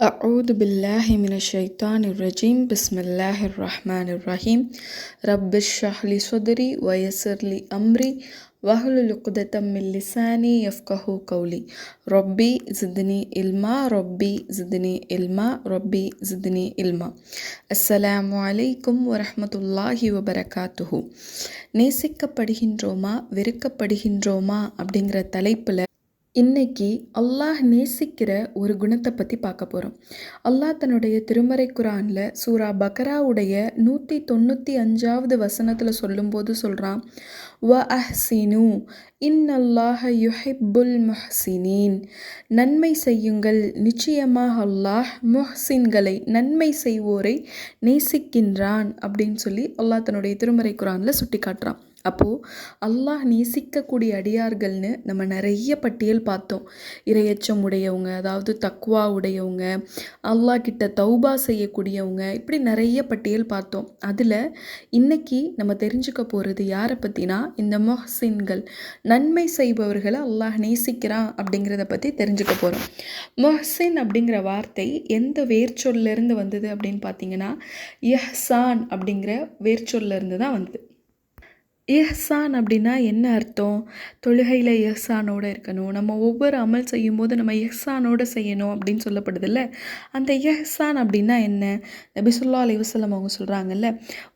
أعوذ بالله من الشيطان الرجيم بسم الله الرحمن الرحيم رب اشرح لي صدري ويسر لي أمري واحلل عقدة من لساني يفقهوا قولي ربي زدني علما ربي زدني علما ربي زدني علما. அஸ்ஸலாமு அலைக்கும் வரஹ்மத்துல்லாஹி வபரகாத்துஹு. நேசிக்கப்படுகின்றோமா வெறுக்கப்படுகின்றோமா அப்படிங்கிற தலைப்பில் இன்னைக்கு அல்லாஹ் நேசிக்கிற ஒரு குணத்தை பற்றி பார்க்க போகிறோம். அல்லாஹ் தன்னுடைய திருமறை குரானில் சூரா பக்ராவுடைய 195வது வசனத்தில் சொல்லும்போது சொல்கிறான், வ அஹ்சினு இன்னல்லாஹ யுஹிப்புல் முஹ்சினீன். நன்மை செய்யுங்கள், நிச்சயமாக அல்லாஹ் முஹ்சின்களை நன்மை செய்வோரை நேசிக்கின்றான் அப்படின்னு சொல்லி அல்லாஹ் தன்னுடைய திருமறை குரானில் சுட்டி காட்டுறான். அப்போது அல்லாஹ் நேசிக்கக்கூடிய அடியார்கள்னு நம்ம நிறைய பட்டியல் பார்த்தோம். இரையச்சம் உடையவங்க, அதாவது தக்வா உடையவங்க, அல்லாஹ் கிட்ட தௌபா செய்யக்கூடியவங்க, இப்படி நிறைய பட்டியல் பார்த்தோம். அதில் இன்னைக்கு நம்ம தெரிஞ்சுக்க போகிறது யாரை பற்றினா, இந்த முஹ்சின்கள், நன்மை செய்பவர்களை அல்லாஹ் நேசிக்கிறான் அப்படிங்கிறத பற்றி தெரிஞ்சுக்க போகிறோம். முஹ்சின் அப்படிங்கிற வார்த்தை எந்த வேர்ச்சொல்லிருந்து வந்தது அப்படின்னு பார்த்தீங்கன்னா, இஹ்சான் அப்படிங்கிற வேர்ச்சொல்லிருந்து தான் வந்தது. இஹ்சான் அப்படின்னா என்ன அர்த்தம்? தொழுகையில் இஹ்சானோடு இருக்கணும், நம்ம ஒவ்வொரு அமல் செய்யும்போது நம்ம இஹ்சானோடு செய்யணும் அப்படின்னு சொல்லப்படுதில்ல. அந்த இஹ்சான் அப்படின்னா என்ன? நபி ஸல்லல்லாஹு அலைஹி வஸல்லம் அவங்க சொல்கிறாங்கல்ல,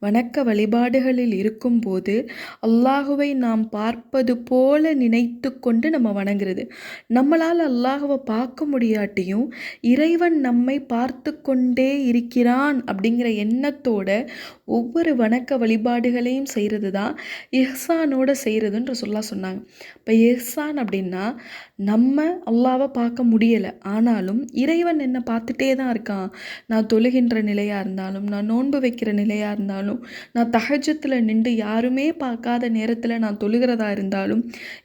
வணக்க வழிபாடுகளில் இருக்கும்போது அல்லாஹுவை நாம் பார்ப்பது போல நினைத்து கொண்டு நம்ம வணங்குறது. நம்மளால் அல்லாஹுவை பார்க்க முடியாட்டியும் இறைவன் நம்மை பார்த்து கொண்டே இருக்கிறான் அப்படிங்கிற எண்ணத்தோட ஒவ்வொரு வணக்க வழிபாடுகளையும் செய்கிறது தான் இஹ்சானோட செய்கிறதுன்ற சொன்னாங்க. இப்போ இஹ்சான் அப்படின்னா நம்ம அல்லாவை பார்க்க முடியலை, ஆனாலும் இறைவன் என்னை பார்த்துட்டே தான் இருக்கான். நான் தொழுகின்ற நிலையாக இருந்தாலும், நான் நோன்பு வைக்கிற நிலையாக இருந்தாலும், நான் தஹஜ்ஜுத்தில் நின்று யாருமே பார்க்காத நேரத்தில் நான் தொழுகிறதா இருந்தாலும்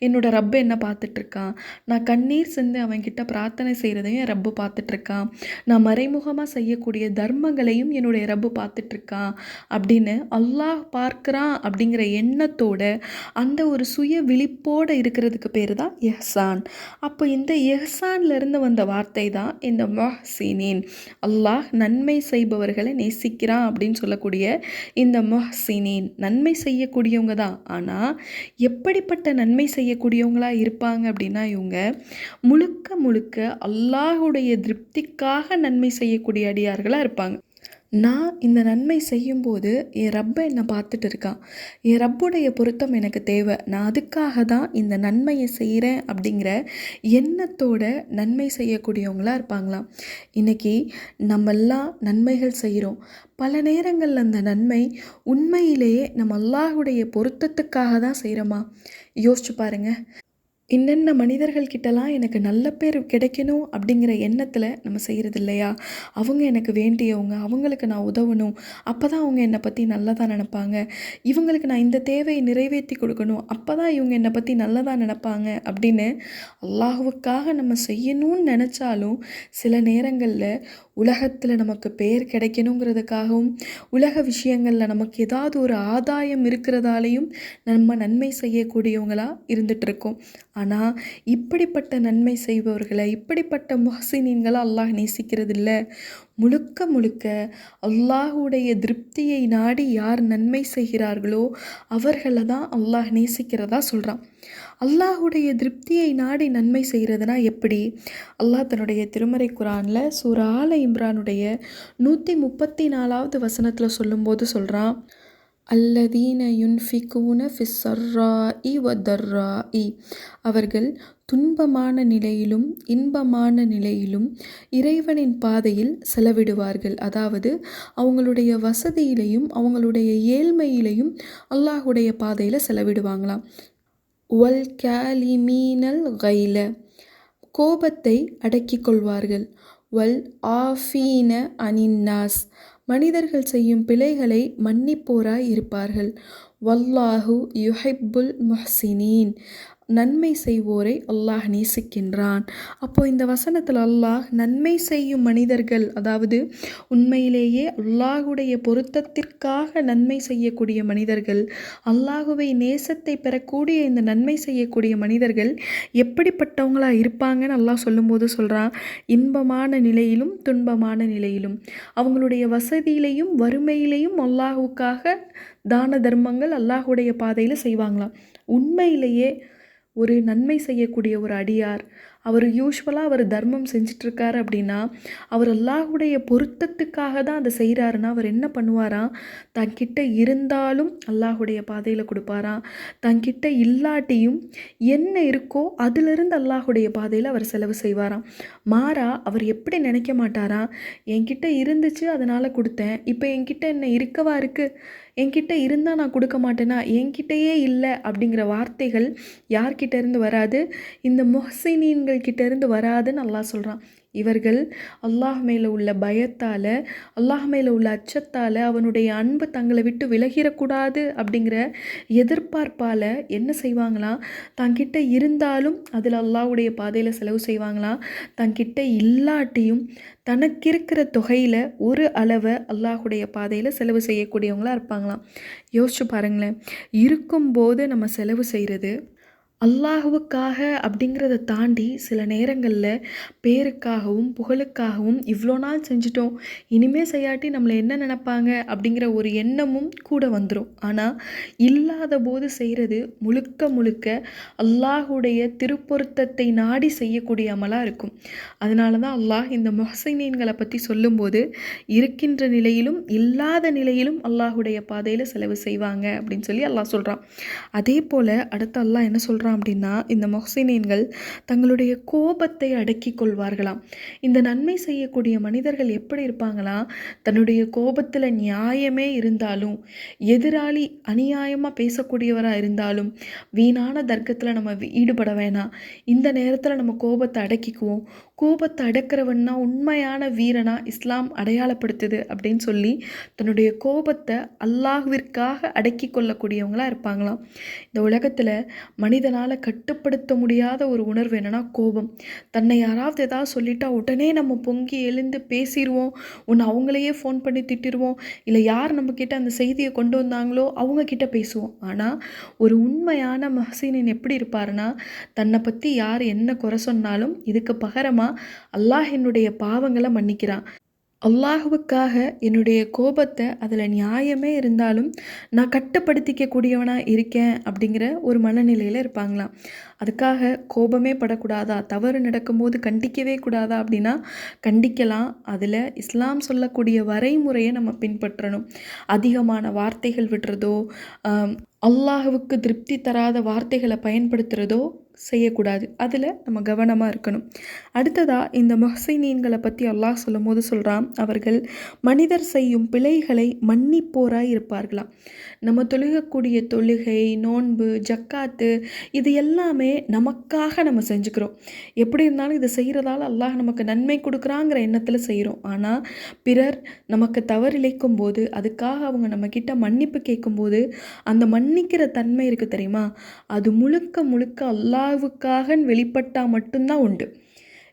என்னோட ரப்பு என்ன பார்த்துட்ருக்கான். நான் கண்ணீர் சிந்து அவன்கிட்ட பிரார்த்தனை செய்கிறதையும் என் ரப்பு பார்த்துட்ருக்கான். நான் மறைமுகமாக செய்யக்கூடிய தர்மங்களையும் என்னுடைய ரப்பு பார்த்துட்ருக்கான் அப்படின்னு அல்லாஹ் பார்க்குறான் அப்படிங்கிற எண்ணத்தோட அந்த ஒரு சுய விழிப்போடு இருக்கிறதுக்கு பேர் தான் இஹ்சான். அப்போ இந்த இஹ்சான்லேருந்து வந்த வார்த்தை தான் இந்த முஹ்சினீன். அல்லாஹ் நன்மை செய்பவர்களை நேசிக்கிறான் அப்படின்னு சொல்லக்கூடிய இந்த முஹ்சினீன் நன்மை செய்யக்கூடியவங்க தான். ஆனால் எப்படிப்பட்ட நன்மை செய்யக்கூடியவங்களாக இருப்பாங்க அப்படின்னா, இவங்க முழுக்க முழுக்க அல்லாஹுடைய திருப்திக்காக நன்மை செய்யக்கூடிய அடியார்களாக இருப்பாங்க. நான் இந்த நன்மை செய்யும்போது என் ரப்பை என்னை பார்த்துட்டு இருக்கான், என் ரப்புடைய பொருத்தம் எனக்கு தேவை, நான் அதுக்காக தான் இந்த நன்மையை செய்கிறேன் அப்படிங்கிற எண்ணத்தோட நன்மை செய்யக்கூடியவங்களாக இருப்பாங்களாம். இன்றைக்கி நம்மெல்லாம் நன்மைகள் செய்கிறோம். பல நேரங்களில் அந்த நன்மை உண்மையிலேயே நம்ம அல்லாஹுடைய பொருத்தத்துக்காக தான் செய்கிறோமா? யோசிச்சு பாருங்கள். இன்னென்ன மனிதர்கள்கிட்டலாம் எனக்கு நல்ல பேர் கிடைக்கணும் அப்படிங்கிற எண்ணத்தில் நம்ம செய்கிறது இல்லையா? அவங்க எனக்கு வேண்டியவங்க, அவங்களுக்கு நான் உதவணும், அப்போ தான் அவங்க என்னை பற்றி நல்லதாக நினப்பாங்க. இவங்களுக்கு நான் இந்த தேவையை நிறைவேற்றி கொடுக்கணும், அப்போ தான் இவங்க என்னை பற்றி நல்லதாக நினப்பாங்க அப்படின்னு அல்லாஹுவுக்காக நம்ம செய்யணும்னு நினச்சாலும் சில நேரங்களில் உலகத்தில் நமக்கு பேர் கிடைக்கணுங்கிறதுக்காகவும், உலக விஷயங்களில் நமக்கு ஏதாவது ஒரு ஆதாயம் இருக்கிறதாலையும் நம்ம நன்மை செய்யக்கூடியவங்களாக இருந்துகிட்ருக்கோம். ஆனால் இப்படிப்பட்ட நன்மை செய்பவர்களை, இப்படிப்பட்ட முஹ்சினீன்களை அல்லாஹ் நேசிக்கிறது இல்லை. முழுக்க முழுக்க அல்லாஹுடைய திருப்தியை நாடி யார் நன்மை செய்கிறார்களோ அவர்களை தான் அல்லாஹ் நேசிக்கிறதா சொல்கிறான். அல்லாஹுடைய திருப்தியை நாடி நன்மை செய்கிறதுனா எப்படி? அல்லாஹ் தன்னுடைய திருமறை குரானில் சூரா ஆல இம்ரானுடைய 134வது வசனத்தில் சொல்லும்போது சொல்கிறான், அல்லதீன யுன்ஃபிகூன ஃபிஸ்ஸர்ராஇ வதர்ராஇ. அவர்கள் துன்பமான நிலையிலும் இன்பமான நிலையிலும் இறைவனின் பாதையில் செலவிடுவார்கள். அதாவது அவங்களுடைய வசதியிலையும் அவங்களுடைய ஏழ்மையிலையும் அல்லாஹுடைய பாதையில் செலவிடுவாங்களாம். வல் காலிமீனல் கைல, கோபத்தை அடக்கிக் கொள்வார்கள். வல் ஆஃபீன அனின்னாஸ், மனிதர்கள் செய்யும் பிழைகளை மன்னிப்போராய் இருப்பார்கள். வல்லாஹு யுஹிப்புல் முஹ்சினீன், நன்மை செய்வோரை அல்லாஹ் நேசிக்கின்றான். அப்போ இந்த வசனத்தில் அல்லாஹ் நன்மை செய்யும் மனிதர்கள், அதாவது உண்மையிலேயே அல்லாஹுடைய பொருத்தத்திற்காக நன்மை செய்யக்கூடிய மனிதர்கள், அல்லாஹுவை நேசத்தை பெறக்கூடிய இந்த நன்மை செய்யக்கூடிய மனிதர்கள் எப்படிப்பட்டவங்களா இருப்பாங்கன்னு அல்லாஹ் சொல்லும்போது சொல்கிறான், இன்பமான நிலையிலும் துன்பமான நிலையிலும் அவங்களுடைய வசதியிலையும் வறுமையிலையும் அல்லாஹுக்காக தான தர்மங்கள் அல்லாஹுடைய பாதையில் செய்வாங்களாம். உண்மையிலேயே ஒரு நன்மை செய்யக்கூடிய ஒரு அடியார், அவர் தர்மம் செஞ்சிட்ருக்காரு அப்படின்னா, அவர் அல்லாஹுடைய பொருத்தத்துக்காக தான் அதை செய்கிறாருன்னா, அவர் என்ன பண்ணுவாராம், தன்கிட்ட இருந்தாலும் அல்லாஹுடைய பாதையில் கொடுப்பாராம், தன்கிட்ட இல்லாட்டியும் என்ன இருக்கோ அதிலிருந்து அல்லாஹுடைய பாதையில் அவர் செலவு செய்வாராம். மாறா அவர் எப்படி நினைக்க மாட்டாராம், என்கிட்ட இருந்துச்சு அதனால் கொடுத்தேன், இப்போ என்கிட்ட என்ன இருக்கவா இருக்குது, என்கிட்ட இருந்தால் நான் கொடுக்க மாட்டேனா, என்கிட்டயே இல்லை அப்படிங்கிற வார்த்தைகள் யார்கிட்ட இருந்து வராது, இந்த முஹ்சினீன்கள் கிட்ட இருந்து வராதுன்னு அல்லாஹ் சொல்கிறான். இவர்கள் அல்லாஹ் மேலே உள்ள பயத்தால், அல்லாஹ் மேலே உள்ள அச்சத்தால், அவனுடைய அன்பு தங்களை விட்டு விலகிடக்கூடாது அப்படிங்கிற எதிர்பார்ப்பால் என்ன செய்வாங்களாம், தங்கிட்ட இருந்தாலும் அதில் அல்லாஹ்வுடைய பாதையில் செலவு செய்வாங்களாம், தங்கிட்ட இல்லாட்டியும் தனக்கு இருக்கிற தொகையில் ஒரு அளவை அல்லாஹுடைய பாதையில் செலவு செய்யக்கூடியவங்களாக இருப்பாங்களாம். யோசிச்சு பாருங்களேன், இருக்கும்போது நம்ம செலவு செய்கிறது அல்லாஹுவுக்காக அப்படிங்கிறத தாண்டி சில நேரங்களில் பேருக்காகவும் புகழுக்காகவும் இவ்வளோ நாள் செஞ்சிட்டோம், இனிமே செய்யாட்டி நம்மளை என்ன நினைப்பாங்க அப்படிங்கிற ஒரு எண்ணமும் கூட வந்துடும். ஆனால் இல்லாத போது செய்கிறது முழுக்க முழுக்க அல்லாஹுடைய திருப்பொருத்தத்தை நாடி செய்யக்கூடிய அமலாக இருக்கும். அதனால தான் அல்லாஹ் இந்த முஹ்சினீன்களை பற்றி சொல்லும்போது இருக்கின்ற நிலையிலும் இல்லாத நிலையிலும் அல்லாஹுடைய பாதையில் செலவு செய்வாங்க அப்படின்னு சொல்லி அல்லாஹ் சொல்கிறான். அதே போல் அடுத்து அல்லாஹ் என்ன சொல்கிறான் அப்படின்னா, இந்த முஹ்சினீன்கள் தங்களுடைய கோபத்தை அடக்கி கொள்வார்களாம். இந்த நன்மை செய்யக்கூடிய மனிதர்கள் எப்படி இருப்பாங்களாம், தன்னுடைய கோபத்தில் நியாயமே இருந்தாலும், எதிராளி அநியாயமாக பேசக்கூடியவராக இருந்தாலும், வீணான தர்க்கத்தில் நம்ம ஈடுபட வேணாம், இந்த நேரத்தில் நம்ம கோபத்தை அடக்கிக்குவோம், கோபத்தை அடக்கிறவன்னா உண்மையான வீரனா இஸ்லாம் அடையாளப்படுத்துது அப்படின்னு சொல்லி தன்னுடைய கோபத்தை அல்லாஹ்விற்காக அடக்கி கொள்ளக்கூடியவங்களாக இருப்பாங்களாம். இந்த உலகத்தில் மனிதனால் கட்டுப்படுத்த முடியாத ஒரு உணர்வு என்னன்னா கோபம். தன்னை யாராவது ஏதாவது சொல்லிட்டா உடனே நம்ம பொங்கி எழுந்து பேசிடுவோம், ஒன்று அவங்களையே ஃபோன் பண்ணி திட்டிடுவோம், இல்லை யார் நம்மக்கிட்ட அந்த செய்தியை கொண்டு வந்தாங்களோ அவங்கக்கிட்ட பேசுவோம். ஆனால் ஒரு உண்மையான முஹ்சினீன் எப்படி இருப்பாருன்னா, தன்னை பற்றி யார் என்ன குறை சொன்னாலும் இதுக்கு பகரமாக அல்லாஹ் என்னுடைய பாவங்களை மன்னிக்கிறான், அல்லாஹுவுக்காக என்னுடைய கோபத்தை அதில் நியாயமே இருந்தாலும் நான் கட்டுப்படுத்திக்க கூடியவனாக இருக்கேன் அப்படிங்கிற ஒரு மனநிலையில் இருப்பாங்களாம். அதுக்காக கோபமே படக்கூடாதா, தவறு நடக்கும்போது கண்டிக்கவே கூடாதா அப்படின்னா கண்டிக்கலாம். அதில் இஸ்லாம் சொல்லக்கூடிய வரைமுறையை நம்ம பின்பற்றணும். அதிகமான வார்த்தைகள் விடுறதோ, அல்லாஹுவுக்கு திருப்தி தராத வார்த்தைகளை பயன்படுத்துகிறதோ செய்யக்கூடாது. அதில் நம்ம கவனமாக இருக்கணும். அடுத்ததாக இந்த முஹ்சினீன்களை பற்றி அல்லாஹ் சொல்லும் போது சொல்கிறான், அவர்கள் மனிதர் செய்யும் பிழைகளை மன்னிப்போராய் இருப்பார்களாம். நம்ம தொழுகக்கூடிய தொழுகை, நோன்பு, ஜக்காத்து இது எல்லாமே நமக்காக நம்ம செஞ்சுக்கிறோம். எப்படி இருந்தாலும் இதை செய்கிறதால அல்லாஹ் நமக்கு நன்மை கொடுக்குறாங்கிற எண்ணத்தில் செய்கிறோம். ஆனால் பிறர் நமக்கு தவறிழைக்கும் போது அதுக்காக அவங்க நம்மக்கிட்ட மன்னிப்பு கேட்கும்போது அந்த மன்னிக்கிற தன்மை இருக்குது தெரியுமா, அது முழுக்க முழுக்க அல்லாஹ்வுக்காக வெளிப்பட்டால் மட்டும்தான் உண்டு.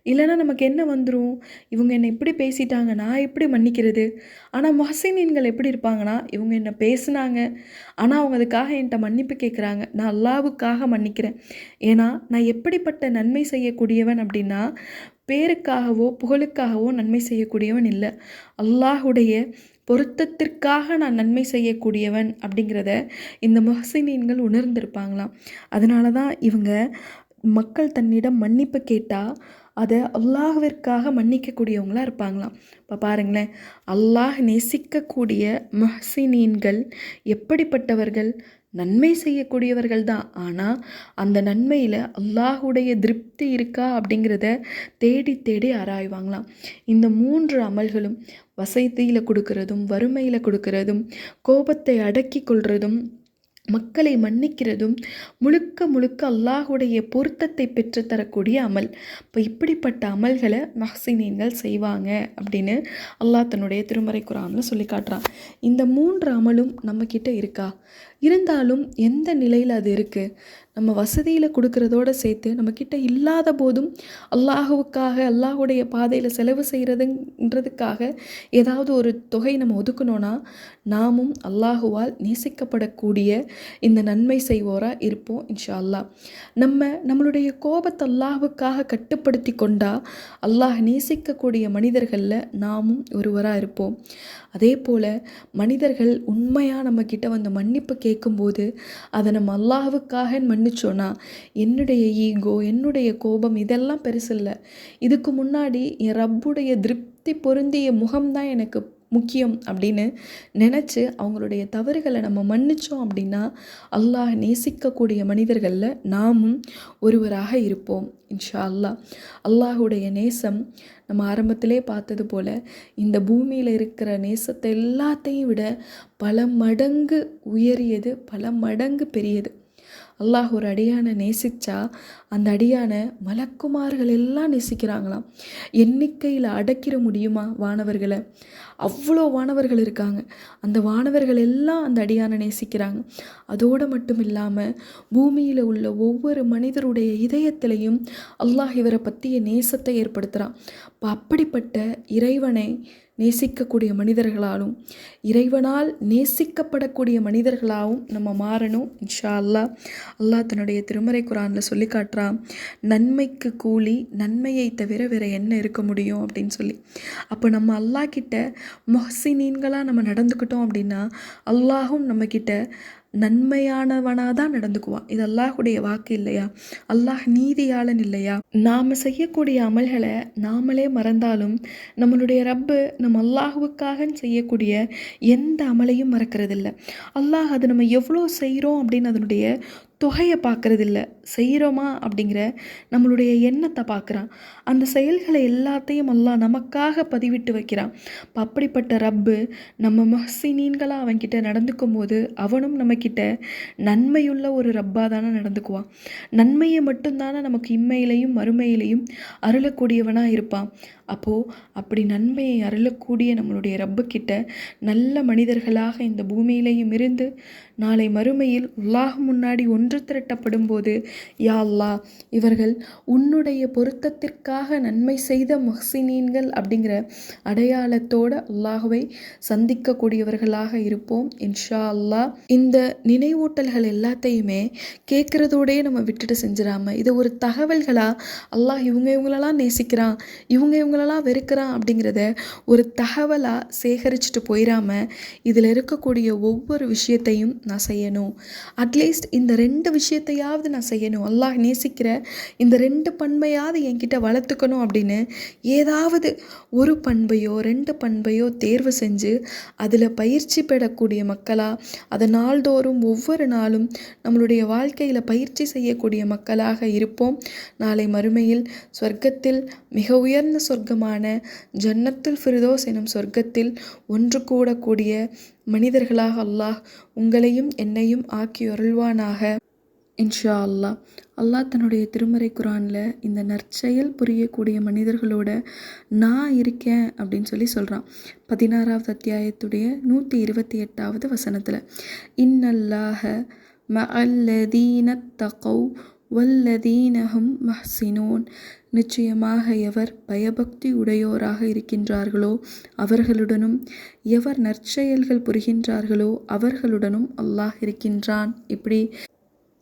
இல்லைனா நமக்கு என்ன வந்துடும், இவங்க என்னை இப்படி பேசிட்டாங்க, நான் எப்படி மன்னிக்கிறது. ஆனால் முஹ்சினீன்கள் எப்படி இருப்பாங்கன்னா, இவங்க என்னை பேசுனாங்க, ஆனால் அவங்க அதுக்காக என்கிட்ட மன்னிப்பு கேட்குறாங்க, நான் அல்லாஹ்வுக்காக மன்னிக்கிறேன். ஏன்னா நான் எப்படிப்பட்ட நன்மை செய்யக்கூடியவன் அப்படின்னா, பேருக்காகவோ புகழுக்காகவோ நன்மை செய்யக்கூடியவன் இல்லை, அல்லாஹுடைய பொருத்தத்திற்காக நான் நன்மை செய்யக்கூடியவன் அப்படிங்கிறத இந்த முஹ்சினீன்கள் உணர்ந்திருப்பாங்களாம். அதனால தான் இவங்க மக்கள் தன்னிடம் மன்னிப்பு கேட்டால் அதை அல்லாஹ்விற்காக மன்னிக்கக்கூடியவங்களாக இருப்பாங்களாம். இப்போ பாருங்களேன், அல்லாஹ் நேசிக்கக்கூடிய முஹ்சினீன்கள் எப்படிப்பட்டவர்கள், நன்மை செய்யக்கூடியவர்கள் தான். ஆனால் அந்த நன்மையில் அல்லாஹுடைய திருப்தி இருக்கா அப்படிங்கிறத தேடி தேடி ஆராய்வாங்களாம். இந்த 3 அமல்களும், வசதியில் கொடுக்கறதும், வறுமையில் கொடுக்கறதும், கோபத்தை அடக்கி கொள்றதும், மக்களை மன்னிக்கிறதும் முழுக்க முழுக்க அல்லாஹுடைய பொருத்தத்தை பெற்றுத்தரக்கூடிய அமல். இப்போ இப்படிப்பட்ட அமல்களை முஹ்சினீன்கள் செய்வாங்க அப்படின்னு அல்லாஹ் தன்னுடைய திருமறை குர்ஆனில் சொல்லி காட்டுறான். இந்த 3 அமலும் நம்மக்கிட்ட இருக்கா? இருந்தாலும் எந்த நிலையில் அது இருக்குது, நம்ம வசதியில் கொடுக்கறதோடு சேர்த்து நம்மக்கிட்ட இல்லாத போதும் அல்லாஹுவுக்காக அல்லாஹுடைய பாதையில் செலவு செய்கிறதுன்றதுக்காக ஏதாவது ஒரு தொகை நம்ம ஒதுக்கணும்னா நாமும் அல்லாஹுவால் நேசிக்கப்படக்கூடிய இந்த நன்மை செய்வோராக இருப்போம் இன்ஷா அல்லாஹ். நம்மளுடைய கோபத்தை அல்லாஹுக்காக கட்டுப்படுத்தி கொண்டா அல்லாஹ் நேசிக்கக்கூடிய மனிதர்களில் நாமும் ஒருவராக இருப்போம். அதே போல் மனிதர்கள் உண்மையாக நம்மக்கிட்ட வந்து மன்னிப்பு கேட்கும்போது அதை நம்ம அல்லாஹுக்காக மன்னிச்சோன்னா என்னுடைய ஈகோ, என்னுடைய கோபம் இதெல்லாம் பெருசில்லை, இதுக்கு முன்னாடி என் ரப்புடைய திருப்தி பொருந்திய முகம்தான் எனக்கு முக்கியம் அப்படின்னு நினச்சி அவங்களுடைய தவறுகளை நம்ம மன்னித்தோம் அப்படின்னா அல்லாஹ் நேசிக்கக்கூடிய மனிதர்களில் நாமும் ஒருவராக இருப்போம் இன்ஷா அல்லாஹ். அல்லாஹுடைய நேசம் நம்ம ஆரம்பத்திலே பார்த்தது போல் இந்த பூமியில் இருக்கிற நேசத்தை எல்லாத்தையும் விட பல மடங்கு உயரியது, பல மடங்கு பெரியது. அல்லாஹ் ஒரு அடியானை நேசித்தா அந்த அடியானை மலக்குமார்கள் எல்லாம் நேசிக்கிறாங்களாம். எண்ணிக்கையில் அடக்கிட முடியுமா வானவர்களை? அவ்வளோ வானவர்கள் இருக்காங்க. அந்த வானவர்கள் எல்லாம் அந்த அடியானை நேசிக்கிறாங்க. அதோடு மட்டும் இல்லாமல் பூமியில் உள்ள ஒவ்வொரு மனிதருடைய இதயத்திலையும் அல்லாஹ் இவரை பற்றிய நேசத்தை ஏற்படுத்துகிறான். இப்போ அப்படிப்பட்ட இறைவனை நேசிக்கக்கூடிய மனிதர்களாலும் இறைவனால் நேசிக்கப்படக்கூடிய மனிதர்களாகவும் நம்ம மாறணும் இன்ஷா அல்லாஹ். அல்லாஹ் தன்னுடைய திருமறை குரானில் சொல்லி காட்டுறான், நன்மைக்கு கூலி நன்மையை தவிர வேறு என்ன இருக்க முடியும் அப்படின்னு சொல்லி. அப்போ நம்ம அல்லாஹ் கிட்ட முஹ்சினீன்களாக நம்ம நடந்துக்கிட்டோம் அப்படின்னா அல்லாஹும் நம்மக்கிட்ட நன்மையானவனாக தான் நடந்துக்குவான். இது அல்லாஹுடைய வாக்கு இல்லையா? அல்லாஹ் நீதியாளன் இல்லையா? நாம் செய்யக்கூடிய அமல்களை நாமளே மறந்தாலும் நம்மளுடைய ரப்பு நம்ம அல்லாஹுவுக்காக செய்யக்கூடிய எந்த அமலையும் மறக்கிறதில்ல. அல்லாஹ் அது நம்ம எவ்வளோ செய்கிறோம் அப்படின்னு அதனுடைய தொகையை பார்க்குறதில்ல, செய்கிறோமா அப்படிங்கிற நம்மளுடைய எண்ணத்தை பார்க்குறான். அந்த செயல்களை எல்லாத்தையும் அல்லாஹ் நமக்காக பதிவிட்டு வைக்கிறான். இப்போ அப்படிப்பட்ட ரப்பு நம்ம முஹ்சினீன்களாக அவன்கிட்ட நடந்துக்கும் போது அவனும் நம்மக்கிட்ட நன்மையுள்ள ஒரு ரப்பாக தானே நடந்துக்குவான். நன்மையை மட்டும்தானே நமக்கு இம்மையிலையும் மறுமையிலையும் அருளக்கூடியவனாக இருப்பான். அப்போது அப்படி நன்மையை அருளக்கூடிய நம்மளுடைய ரப்புக்கிட்ட நல்ல மனிதர்களாக இந்த பூமியிலையும் இருந்து நாளை மறுமையில் அல்லாஹ் முன்னாடி ஒன்று திரட்டப்படும் போது யா அல்லாஹ் இவர்கள் உன்னுடைய பொருத்தத்திற்காக நன்மை செய்த முஹ்சினீன்கள் அப்படிங்கிற அடையாளத்தோடு அல்லாஹுவை சந்திக்கக்கூடியவர்களாக இருப்போம் இன்ஷா அல்லாஹ். இந்த நினைவூட்டல்கள் எல்லாத்தையுமே கேட்குறதோடே நம்ம விட்டுட்டு செஞ்சிடாமல் இதை ஒரு தகவல்களாக அல்லாஹ் இவங்களெல்லாம் நேசிக்கிறான், இவங்களெல்லாம் வெறுக்கிறான் அப்படிங்கிறத ஒரு தகவலாக சேகரிச்சுட்டு போயிடாமல் இதில் இருக்கக்கூடிய ஒவ்வொரு விஷயத்தையும் நான் செய்யணும். அட்லீஸ்ட் இந்த 2 விஷயத்தையாவது நான் செய்யணும். அல்லாஹ் நேசிக்கிற இந்த 2 பண்பையாவது என்கிட்ட வளர்த்துக்கணும் அப்படின்னு ஏதாவது ஒரு பண்பையோ 2 பண்பையோ தேர்வு செஞ்சு அதில் பயிற்சி பெறக்கூடிய மக்களாக, அதை நாள்தோறும் ஒவ்வொரு நாளும் நம்மளுடைய வாழ்க்கையில் பயிற்சி செய்யக்கூடிய மக்களாக இருப்போம். நாளை மறுமையில் சொர்க்கத்தில் மிக உயர்ந்த சொர்க்கமான ஜன்னத்துல் ஃபிர்தௌஸ் எனும் சொர்க்கத்தில் ஒன்று கூடக்கூடிய மனிதர்களாக அல்லாஹ் உங்களையும் என்னையும் ஆக்கி அருள்வானாக இன்ஷா அல்லாஹ். அல்லாஹ் தன்னுடைய திருமறை குரானில் இந்த நற்செயல் புரியக்கூடிய மனிதர்களோட நான் இருக்கேன் அப்படின்னு சொல்கிறான். 16வது அத்தியாயத்துடைய 128வது வசனத்தில், இன்னல்லாஹ மஅல்லதீன தகவ் வல்லதீனஹும் மஹ்சினூன், நிச்சயமாக எவர் பயபக்தி உடையோராக இருக்கின்றார்களோ அவர்களுடனும் எவர் நற்செயல்கள் புரிகின்றார்களோ அவர்களுடனும் அல்லாஹ் இருக்கின்றான். இப்படி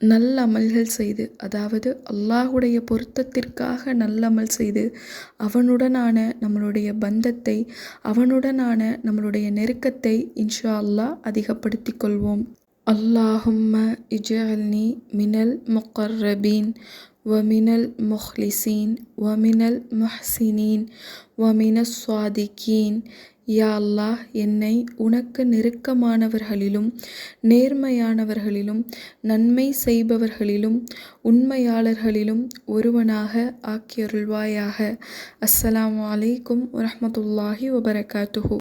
நல்ல அமல்கள் செய்து, அதாவது அல்லாஹுடைய பொருத்தத்திற்காக நல்லமல் செய்து அவனுடனான நம்மளுடைய பந்தத்தை, அவனுடனான நம்மளுடைய நெருக்கத்தை இன்ஷா அல்லாஹ் அதிகப்படுத்தி கொள்வோம். அல்லாஹும்ம இஜ்அல்னி மினல் முகர்ரபீன் வமினல் முஹ்லிசீன் வமினல் முஹ்சினீன் வமினஸ் ஸாதிகீன். யா அல்லாஹ் என்னை உனக்கு நெருக்கமானவர்களிலும் நேர்மையானவர்களிலும் நன்மை செய்பவர்களிலும் உண்மையாளர்களிலும் ஒருவனாக ஆக்கியருள்வாயாக. அஸ்ஸலாமு அலைக்கும் வரஹ்மத்துல்லாஹி வபரகாத்துஹு.